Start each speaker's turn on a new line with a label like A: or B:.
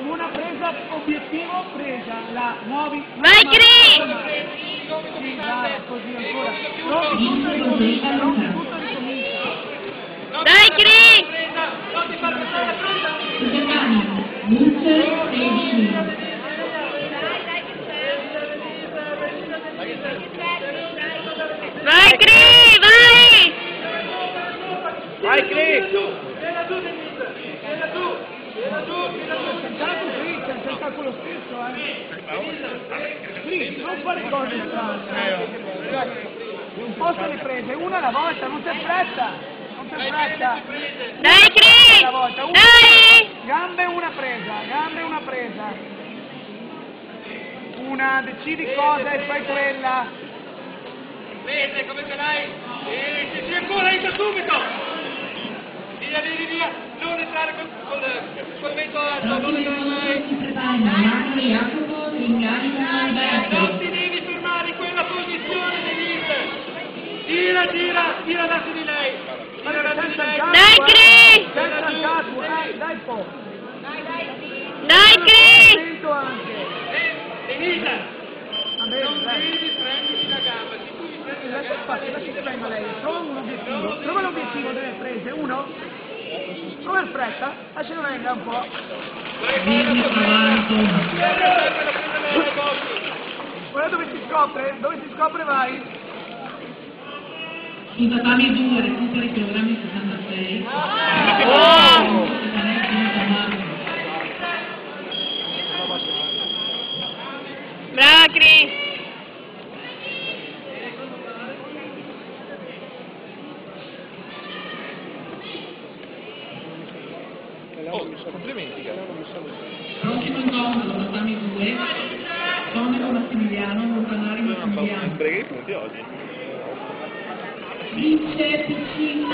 A: Una presa, obiettivo, presa, la muovi.
B: Vai Cri!
A: Sì, dai, così ancora. Non tutto ricomincia, non tutto ricomincia.
B: Dai Cri! Vai Cri, vai!
C: Vai Cri!
A: Sentato qui, c'è il calcolo stesso, Qui, non fare cose strane. Un po' sono le prese, una alla volta, non c'è fretta. Non c'è fretta.
B: Dai Cri!
A: Alla volta, una
B: Dai!
A: gambe una presa. Una, decidi cosa e fai quella.
C: Vede come ce l'hai? Sì, ancora, entra subito! Via, non entrare col vento alto, non entrare mai! Non ti devi fermare in quella posizione, Denise! Gira verso di lei!
B: Dai Cri!
A: Dai po'!
B: Dai Cri!
A: Attento anche!
C: Denise! Non
A: Dai.
C: devi prenderti la gamba, se tu mi prendi la gamba...
A: Lascia che venga lei, trova l'obiettivo delle prese, uno, trova il fretta, lascia che venga un po'. Guarda dove si scopre vai.
D: In tatami 2, recuperi programmi 66.
B: Brava Cri!
C: Complimenti,
D: Prossimo incontro, tatami 2. Sonego Massimiliano, Montanari Massimiliano.
C: Breghi punti oggi.
D: Vince PC.